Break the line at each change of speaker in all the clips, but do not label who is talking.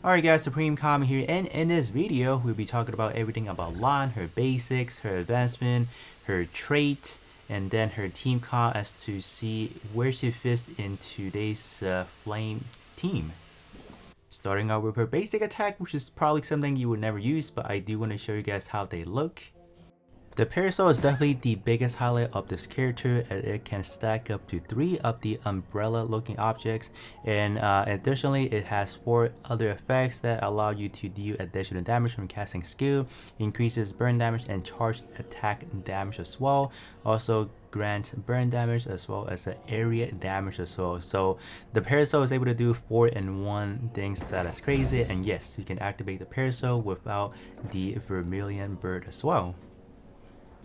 Alright guys, Supreme Kami here, and in this video we'll be talking about everything about Lan, her basics, her advancement, her trait, and then her team comp as to see where she fits in today's flame team. Starting out with her basic attack, which is probably something you would never use, but I do want to show you guys how they look. The parasol is definitely the biggest highlight of this character, as it can stack up to 3 of the umbrella looking objects, and additionally it has 4 other effects that allow you to deal additional damage from casting skill, increases burn damage and charge attack damage as well, also grants burn damage as well as area damage as well. So the parasol is able to do 4-in-1 things that is crazy, and yes, you can activate the parasol without the vermilion bird as well.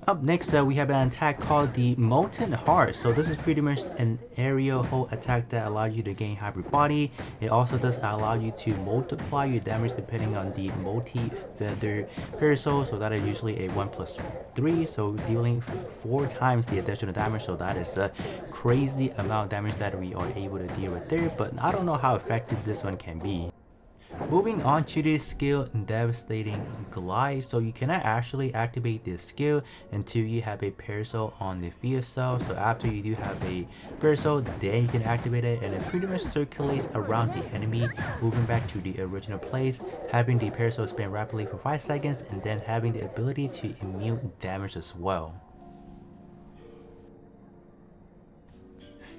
Up next, we have an attack called the Molten Heart. So this is pretty much an aerial hold attack that allows you to gain hybrid body. It also does allow you to multiply your damage depending on the multi-feather parasol. So that is usually a 1+3, so dealing 4 times the additional damage. So that is a crazy amount of damage that we are able to deal with there, but I don't know how effective this one can be. Moving on to the skill Devastating Glide. So you cannot actually activate this skill until you have a parasol on the field cell. So after you do have a parasol, then you can activate it, and it pretty much circulates around the enemy, moving back to the original place, having the parasol spin rapidly for 5 seconds, and then having the ability to immune damage as well.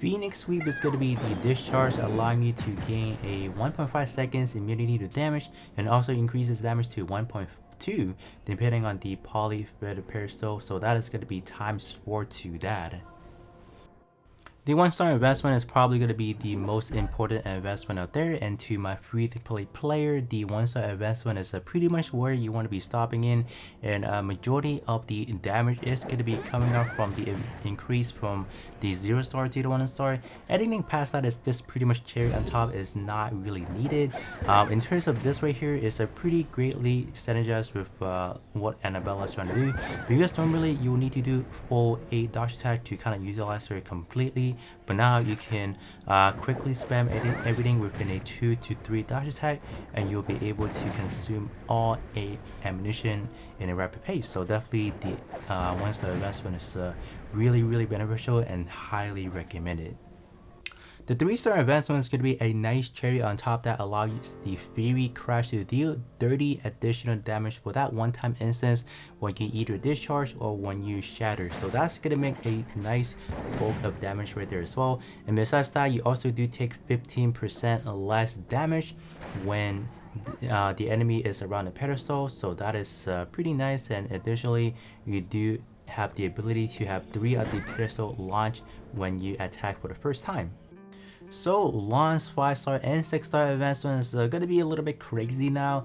Phoenix Sweep is going to be the discharge, allowing you to gain a 1.5 seconds immunity to damage, and also increases damage to 1.2 depending on the polyfeather parasol, so that is going to be times 4 to that. The 1-star investment is probably going to be the most important investment out there, and to my free-to-play player, the 1-star investment is pretty much where you want to be stopping in, and a majority of the damage is going to be coming up from the increase from the 0-star to the 1-star. Anything past that is just pretty much cherry on top, is not really needed. In terms of this right here, it's a pretty greatly synergized with what Annabella is trying to do, because normally you will need to do full 8 dodge attack to kind of utilize her completely, but now you can quickly spam everything within a 2 to 3 dodge attack, and you'll be able to consume all 8 ammunition in a rapid pace. So definitely the 1-star investment is really beneficial and highly recommended. The 3-star investment is going to be a nice cherry on top that allows the Fury Crash to deal 30 additional damage for that one-time instance when you either discharge or when you shatter. So that's going to make a nice bulk of damage right there as well. And besides that, you also do take 15% less damage when the enemy is around the pedestal. So that is pretty nice, and additionally you do have the ability to have 3 of the pedestal launch when you attack for the first time. So Lan's 5-star and 6-star advancement is going to be a little bit crazy now.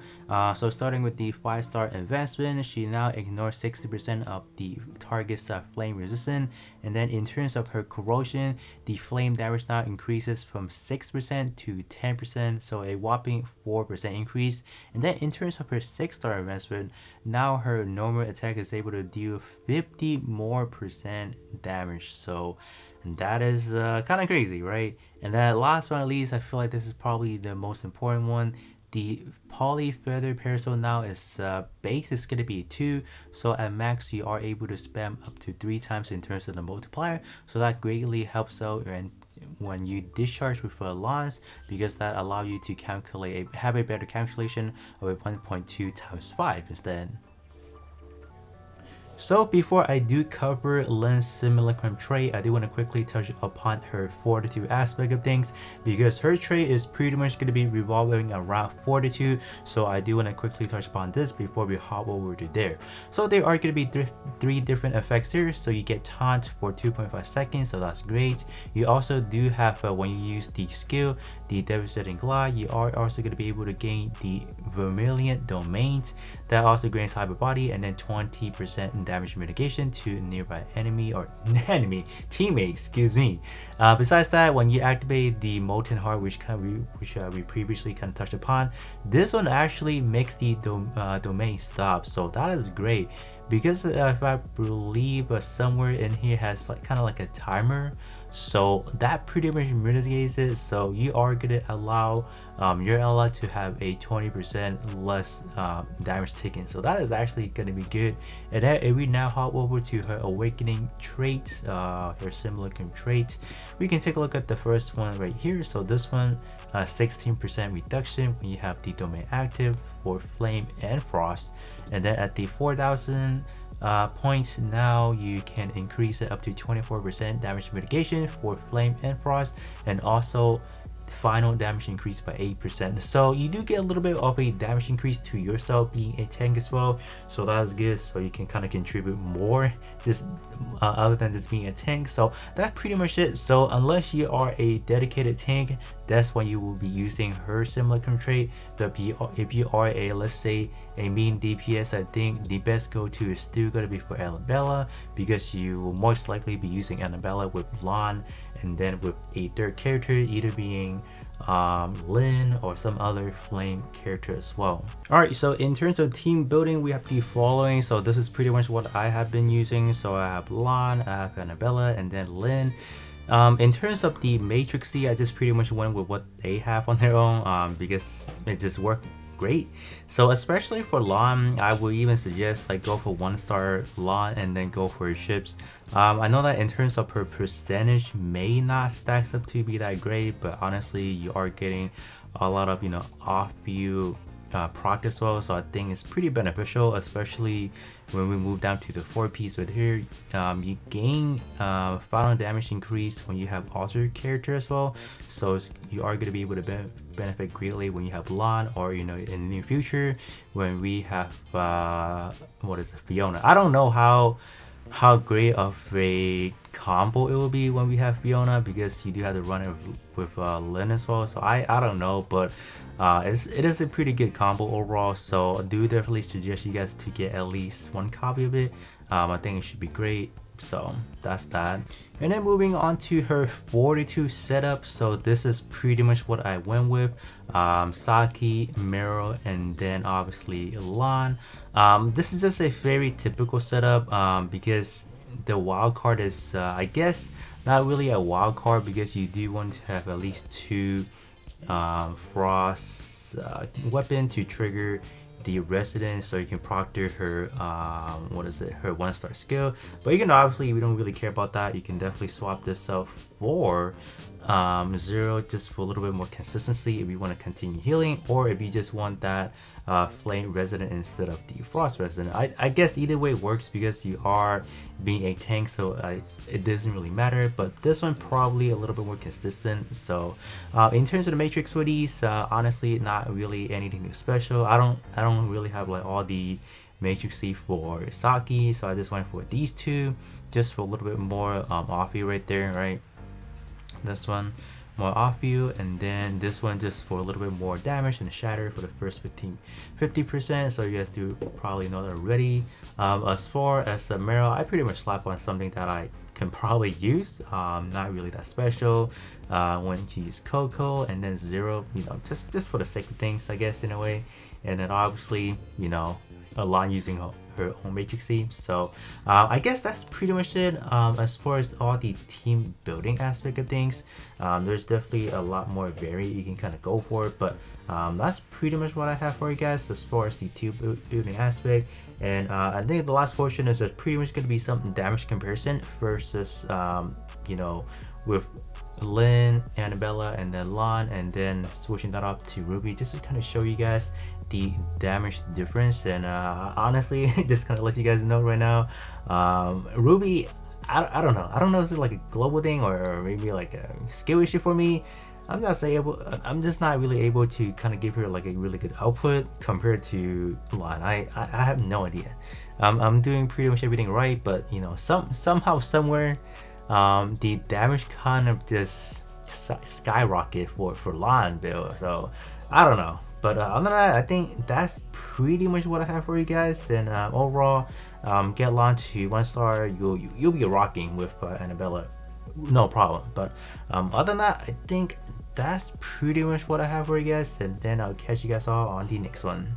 So starting with the 5-star advancement, she now ignores 60% of the target's flame resistance, and then in terms of her corrosion, the flame damage now increases from 6% to 10%, so a whopping 4% increase. And then in terms of her 6-star advancement, now her normal attack is able to deal 50% more damage. So that is kind of crazy, right? And then last but not least, I feel like this is probably the most important one. The polyfeather parasol now is base is going to be 2, so at max you are able to spam up to 3 times in terms of the multiplier, so that greatly helps out and when you discharge with a lance, because that allow you to calculate have a better calculation of a 1.2 times 5 instead. So before I do cover Lin's simulacrum trait, I do want to quickly touch upon her fortitude aspect of things, because her trait is pretty much going to be revolving around fortitude. So I do want to quickly touch upon this before we hop over to there. So there are going to be 3 different effects here. So you get taunt for 2.5 seconds, so that's great. You also do have when you use the skill, the Devastating Glide, you are also going to be able to gain the Vermilion Domains that also grants hybrid body, and then 20% damage mitigation to nearby enemy or teammates, excuse me. Besides that, when you activate the Molten Heart, which we previously kind of touched upon, this one actually makes the domain stop, so that is great, because if I believe somewhere in here has like kind of like a timer. So that pretty much mitigates it. So you are gonna allow your ally to have a 20% less damage taken. So that is actually gonna be good. And then if we now hop over to her awakening traits, her simulacrum trait, we can take a look at the first one right here. So this one, 16% reduction when you have the domain active for flame and frost. And then at the 4,000 points, now you can increase it up to 24% damage mitigation for flame and frost, and also final damage increase by 8%. So you do get a little bit of a damage increase to yourself being a tank as well, so that's good. So you can kind of contribute more just other than just being a tank. So that's pretty much it. So unless you are a dedicated tank, that's when you will be using her simulacrum trait. But if you are a, let's say, a mean DPS, I think the best go-to is still going to be for Annabella, because you will most likely be using Annabella with Lan, and then with a third character either being Lynn or some other flame character as well. Alright, so in terms of team building, we have the following. So this is pretty much what I have been using. So I have Lan, I have Annabella, and then Lynn. In terms of the Matrixy, I just pretty much went with what they have on their own because it just worked great. So especially for Lan, I would even suggest like go for 1-star Lan and then go for ships. I know that in terms of her percentage may not stacks up to be that great, but honestly you are getting a lot of, you know, off view proc as well, so I think it's pretty beneficial, especially when we move down to the 4-piece right here. You gain final damage increase when you have altered character as well, so you are going to be able to benefit greatly when you have Lan, or you know, in the near future when we have what is it, Fiona. I don't know how great of a combo it will be when we have Fiona, because you do have to run it with Lynn as well. So I don't know, but it is a pretty good combo overall. So I do definitely suggest you guys to get at least one copy of it. I think it should be great. So that's that. And then moving on to her 42 setup. So this is pretty much what I went with. Saki, Meryl, and then obviously Lan. This is just a very typical setup because the wild card is I guess not really a wild card, because you do want to have at least 2 frost weapon to trigger the residence, so you can proctor her what is it, her 1-star skill. But you can obviously, we don't really care about that, you can definitely swap this out for 0 just for a little bit more consistency if you want to continue healing, or if you just want that flame resident instead of the frost resident. I guess either way works because you are being a tank, so it doesn't really matter, but this one probably a little bit more consistent. So in terms of the matrix with these, honestly not really anything too special. I don't really have like all the matrixy for Saki, so I just went for these 2 just for a little bit more off you right there, right? This one more off view, and then this one just for a little bit more damage and shatter for the first 50%. So you guys do probably know that already. As far as Meryl, I pretty much slap on something that I can probably use, not really that special. Went to use Coco, and then 0, you know, just for the sake of things, I guess, in a way. And then obviously, you know, a lot using her own matrixy. So I guess that's pretty much it. As far as all the team building aspect of things, there's definitely a lot more variant you can kind of go for, but that's pretty much what I have for you guys as far as the team building aspect. And I think the last portion is pretty much going to be some damage comparison versus you know, with Lynn, Annabella, and then Lan, and then switching that up to Ruby, just to kind of show you guys the damage difference. And honestly, just kind of let you guys know right now, Ruby, I don't know if it's like a global thing or maybe like a skill issue for me. I'm just not really able to kind of give her like a really good output compared to Lan. I have no idea. I'm doing pretty much everything right, but you know, somehow somewhere the damage kind of just skyrocket for Lan build. So I don't know. But other than that, I think that's pretty much what I have for you guys. And overall, get Lan to 1-star, you'll be rocking with Annabella, no problem. But other than that, I think that's pretty much what I have for you guys. And then I'll catch you guys all on the next one.